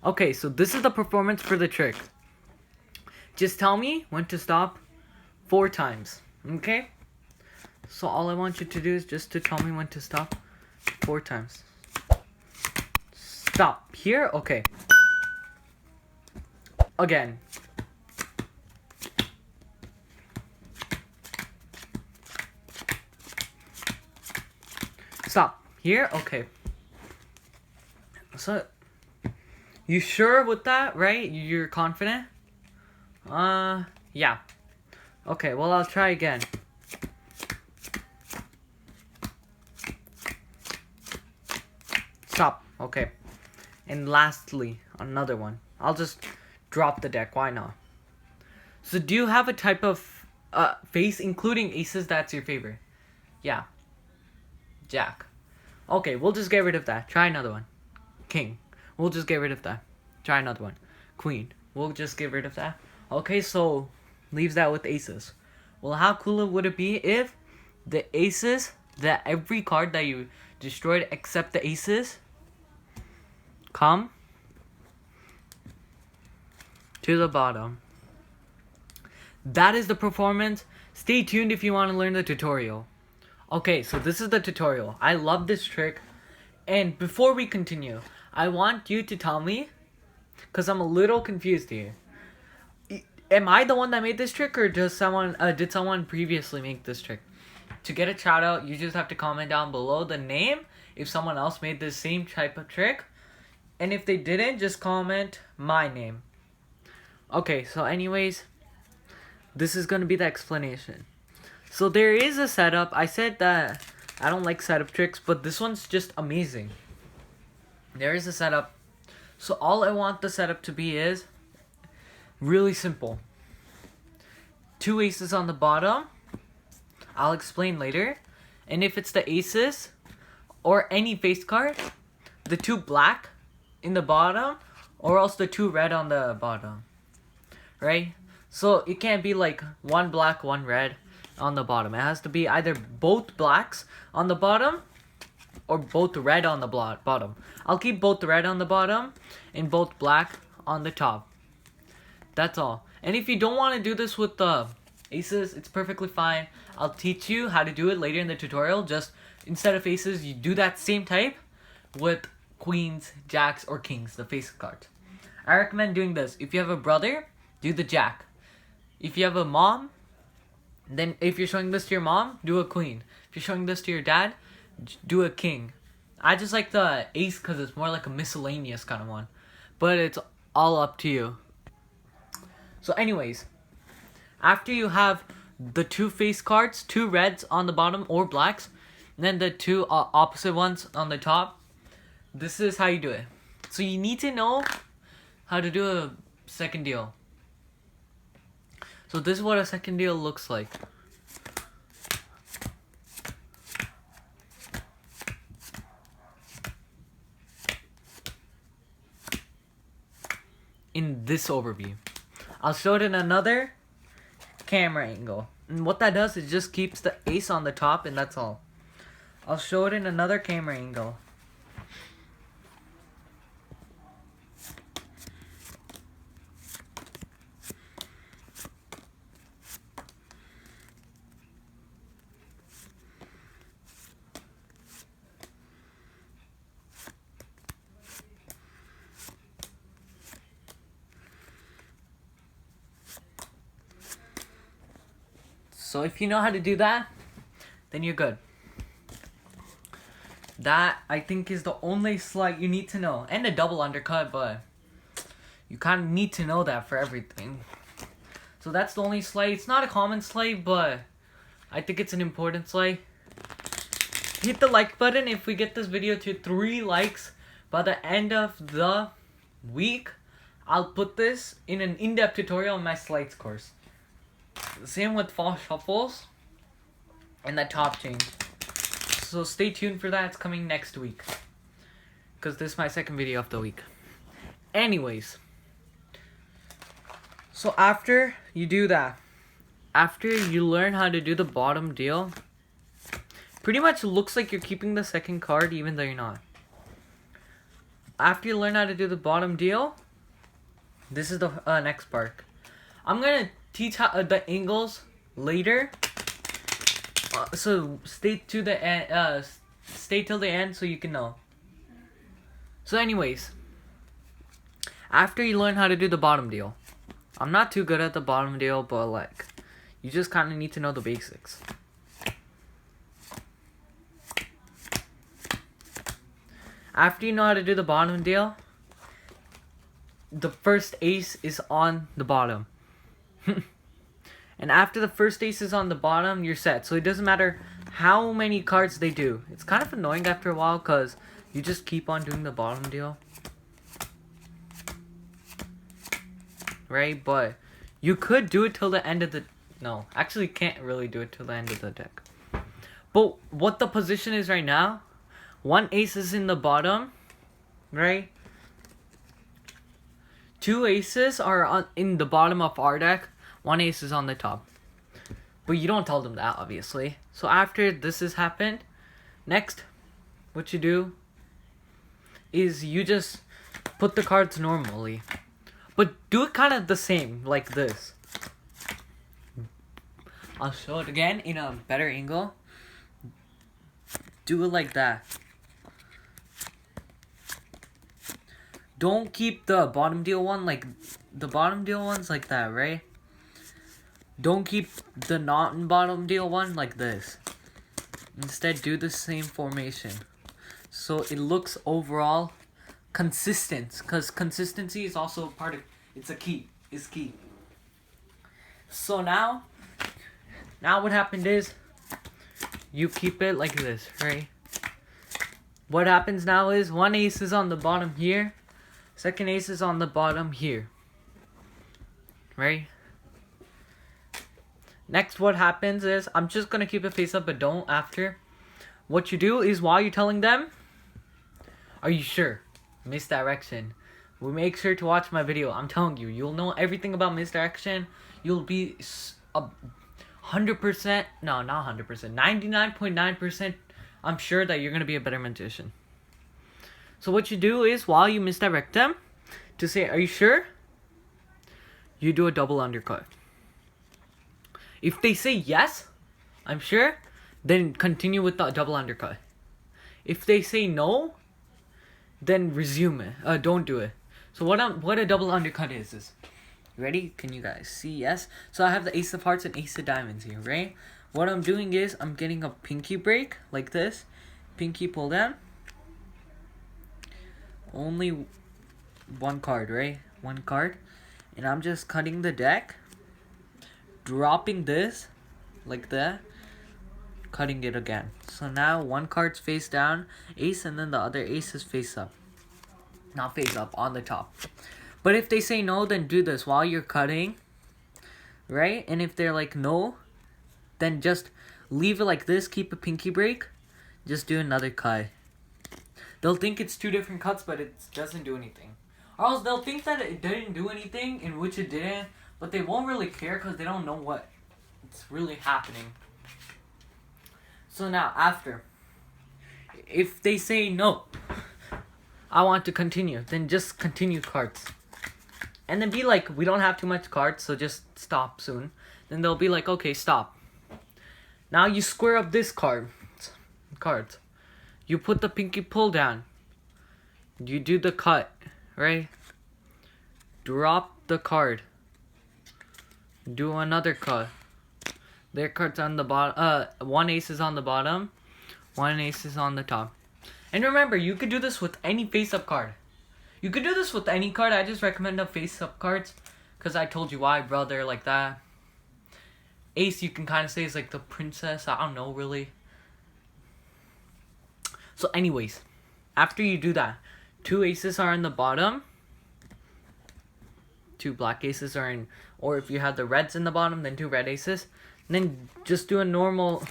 Okay, so this is the performance for the trick. Just tell me when to stop 4 times. Okay? So all I want you to do is just to tell me when to stop 4 times. Stop. Here? Okay. Again. Stop. Here? Okay. So, you sure with that, right? You're confident? Yeah. Okay, well, I'll try again. Stop. Okay. And lastly, another one. I'll just drop the deck. Why not? So, do you have a type of face, including aces, that's your favorite? Yeah. Jack. Okay, we'll just get rid of that. Try another one. King. We'll just get rid of that. Try another one. Queen. We'll just get rid of that. Okay, so leaves that with aces. Well, how cool would it be if the aces, that every card that you destroyed except the aces, come to the bottom. That is the performance. Stay tuned if you want to learn the tutorial. Okay, so this is the tutorial. I love this trick. And before we continue, I want you to tell me, because I'm a little confused here. Am I the one that made this trick, or did someone previously make this trick? To get a shout out, you just have to comment down below the name if someone else made the same type of trick. And if they didn't, just comment my name. Okay, so anyways, this is going to be the explanation. So there is a setup. I said that I don't like setup tricks, but this one's just amazing. There is a setup. So all I want the setup to be is really simple. 2 aces on the bottom. I'll explain later. And if it's the aces or any face card, the 2 black in the bottom or else the 2 red on the bottom. Right? So it can't be like 1 black, 1 red on the bottom. It has to be either both blacks on the bottom or both red on the bottom. I'll keep both red on the bottom and both black on the top. That's all. And if you don't want to do this with the aces, it's perfectly fine. I'll teach you how to do it later in the tutorial. Just instead of aces, you do that same type with queens, jacks, or kings, the face cards. I recommend doing this. If you have a brother, do the jack. If you have a mom, then if you're showing this to your mom, do a queen. If you're showing this to your dad, do a king. I just like the ace because it's more like a miscellaneous kind of one. But it's all up to you. So anyways, after you have the 2 face cards, 2 reds on the bottom or blacks, and then the 2 opposite ones on the top, this is how you do it. So you need to know how to do a second deal. So this is what a second deal looks like. In this overview. I'll show it in another camera angle. And what that does is just keeps the ace on the top, and that's all. I'll show it in another camera angle. So if you know how to do that, then you're good. That, I think, is the only sleight you need to know. And a double undercut, but you kind of need to know that for everything. So that's the only sleight. It's not a common sleight, but I think it's an important sleight. Hit the like button if we get this video to 3 likes by the end of the week. I'll put this in an in-depth tutorial on my sleights course. Same with false shuffles and that top change. So stay tuned for that. It's coming next week, because this is my second video of the week. Anyways, so after you do that, after you learn how to do the bottom deal, pretty much looks like you're keeping the second card even though you're not. after you learn how to do the bottom deal, this is the next part. I'm gonna teach how, the angles later. So stay to the end. Stay till the end so you can know. So, anyways, after you learn how to do the bottom deal, I'm not too good at the bottom deal, but like, you just kind of need to know the basics. After you know how to do the bottom deal, the first ace is on the bottom. And after the first ace is on the bottom, you're set. So it doesn't matter how many cards they do. It's kind of annoying after a while because you just keep on doing the bottom deal. Right? But you could do it till the end of the... No, actually can't really do it till the end of the deck. But what the position is right now, one ace is in the bottom, right? Two aces are in the bottom of our deck. One ace is on the top. But you don't tell them that, obviously. So after this has happened, next, what you do is you just put the cards normally. But do it kind of the same, like this. I'll show it again in a better angle. Do it like that. Don't keep the bottom deal one like the bottom deal ones like that, right? Don't keep the non-bottom deal one like this. Instead, do the same formation. So it looks overall consistent. Because consistency is also part of... It's a key. It's key. So now what happened is... You keep it like this, right? What happens now is... One ace is on the bottom here. Second ace is on the bottom here. Right? Next, what happens is, I'm just going to keep it face up, but don't after. What you do is, while you're telling them, are you sure? Misdirection. We make sure to watch my video. I'm telling you, you'll know everything about misdirection. You'll be 100%, no, not 100%, 99.9%, I'm sure that you're going to be a better magician. So what you do is, while you misdirect them, to say, are you sure? You do a double undercut. If they say yes, I'm sure, then continue with the double undercut. If they say no, then resume it. Don't do it. So what a double undercut is ready? Can you guys see? Yes. So I have the ace of hearts and ace of diamonds here, right? What I'm doing is I'm getting a pinky break like this. Pinky pull down. Only one card, right? One card. And I'm just cutting the deck. Dropping this like that, cutting it again. So now one card's face down, ace, and then the other ace is face up. Not face up, on the top. But if they say no, then do this while you're cutting, right? And if they're like no, then just leave it like this, keep a pinky break, just do another cut. They'll think it's two different cuts, but it doesn't do anything. Or else they'll think that it didn't do anything, in which it didn't. But they won't really care because they don't know what's really happening. So now, after, if they say no, I want to continue, then just continue cards. And then be like, we don't have too much cards, so just stop soon. Then they'll be like, okay, stop. Now you square up this cards. You put the pinky pull down. You do the cut, right? Drop the card. Do another cut. Their card's on the bottom. One ace is on the bottom. One ace is on the top. And remember, you could do this with any face-up card. You could do this with any card. I just recommend the face-up cards. Because I told you why, brother, like that. Ace, you can kind of say, is like the princess. I don't know, really. So anyways, after you do that, two aces are on the bottom. Two black aces are in, or if you have the reds in the bottom, then two red aces. And then just do a normal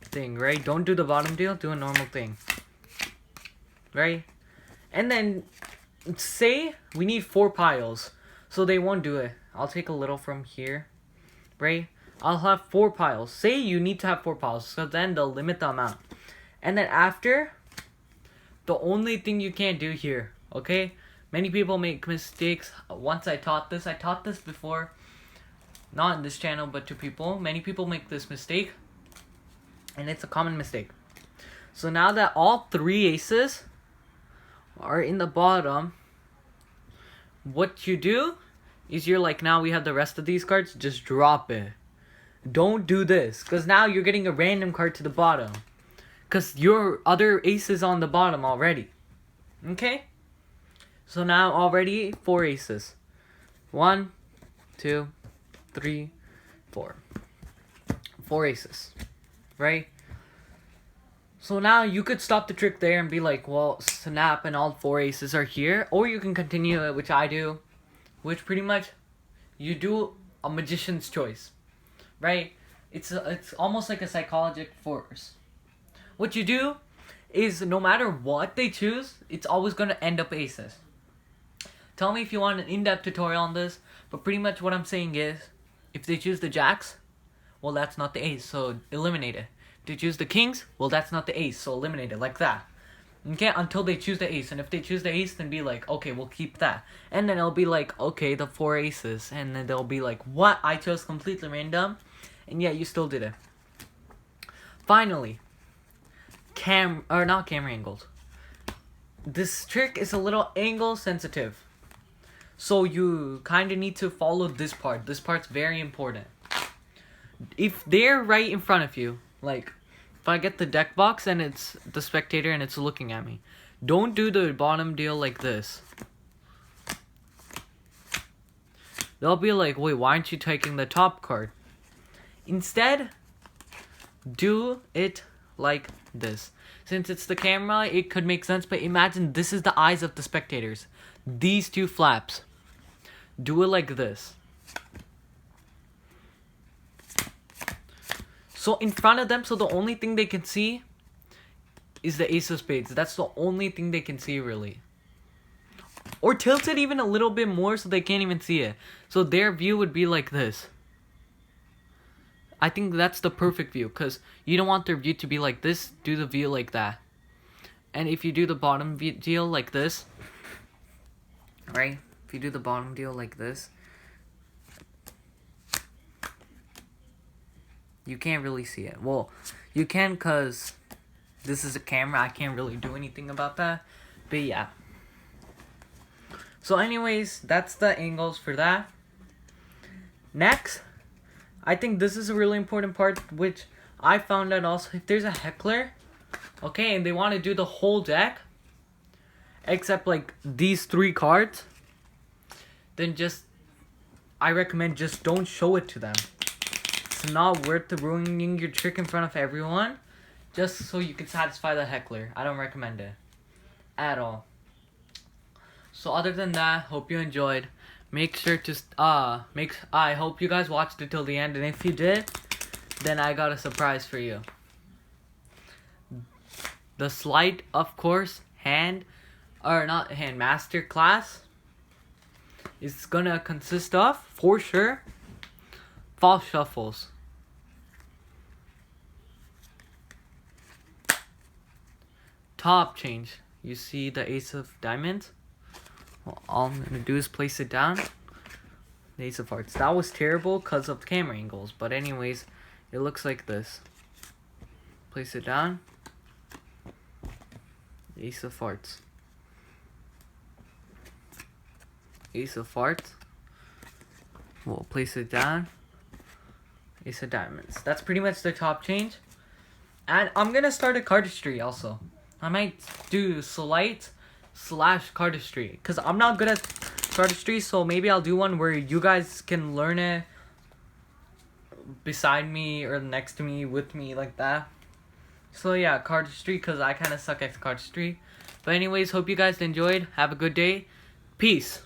thing, right? Don't do the bottom deal, do a normal thing. Right? And then say we need 4 piles. So they won't do it. I'll take a little from here. Right? I'll have 4 piles. Say you need to have 4 piles. So then they'll limit the amount. And then after, the only thing you can't do here, Okay? Many people make mistakes. Once I taught this before, not in this channel, but to people. Many people make this mistake, and it's a common mistake. So now that all 3 aces are in the bottom, what you do is you're like, now we have the rest of these cards, just drop it. Don't do this, because now you're getting a random card to the bottom, because your other ace is on the bottom already. Okay? So now already 4 aces. 1, 2, 3, 4. 4 aces. Right? So now you could stop the trick there and be like, well, snap, and all 4 aces are here. Or you can continue it, which I do. Which pretty much, you do a magician's choice. Right? It's almost like a psychological force. What you do is, no matter what they choose, it's always going to end up aces. Tell me if you want an in-depth tutorial on this, but pretty much what I'm saying is, if they choose the jacks, well, that's not the ace, so eliminate it. If they choose the kings, well, that's not the ace, so eliminate it, like that. Okay, until they choose the ace, and if they choose the ace, then be like, okay, we'll keep that. And then it'll be like, okay, the 4 aces, and then they'll be like, what? I chose completely random, and yeah, you still did it. Finally, not camera angles. This trick is a little angle sensitive. So you kind of need to follow this part. This part's very important. If they're right in front of you, like if I get the deck box and it's the spectator and it's looking at me, don't do the bottom deal like this. They'll be like, wait, why aren't you taking the top card? Instead, do it like this. Since it's the camera, it could make sense, but imagine this is the eyes of the spectators. These 2 flaps. Do it like this. So in front of them, so the only thing they can see is the ace of spades. That's the only thing they can see, really. Or tilt it even a little bit more so they can't even see it. So their view would be like this. I think that's the perfect view, because you don't want their view to be like this. Do the view like that. And if you do the bottom deal like this, right? If you do the bottom deal like this, you can't really see it. Well, you can, because this is a camera. I can't really do anything about that. But yeah. So anyways, that's the angles for that. Next, I think this is a really important part, which I found out also. If there's a heckler, okay, and they want to do the whole deck, except like these 3 cards, then I recommend just don't show it to them. It's not worth ruining your trick in front of everyone, just so you can satisfy the heckler. I don't recommend it at all. So other than that, hope you enjoyed. Make sure to I hope you guys watched it till the end, and if you did, then I got a surprise for you. The sleight of course master class is gonna consist of, for sure, false shuffles, top change. You see the ace of diamonds? Well, all I'm gonna do is place it down. The ace of hearts. That was terrible because of camera angles, but anyways, it looks like this. Place it down. Ace of hearts. Ace of hearts. We'll place it down. Ace of diamonds. That's pretty much the top change. And I'm gonna start a cardistry also. I might do sleight / cardistry, because I'm not good at cardistry, so maybe I'll do one where you guys can learn it beside me or next to me, with me, like that. So yeah, cardistry, because I kind of suck at cardistry. But anyways, hope you guys enjoyed. Have a good day. Peace.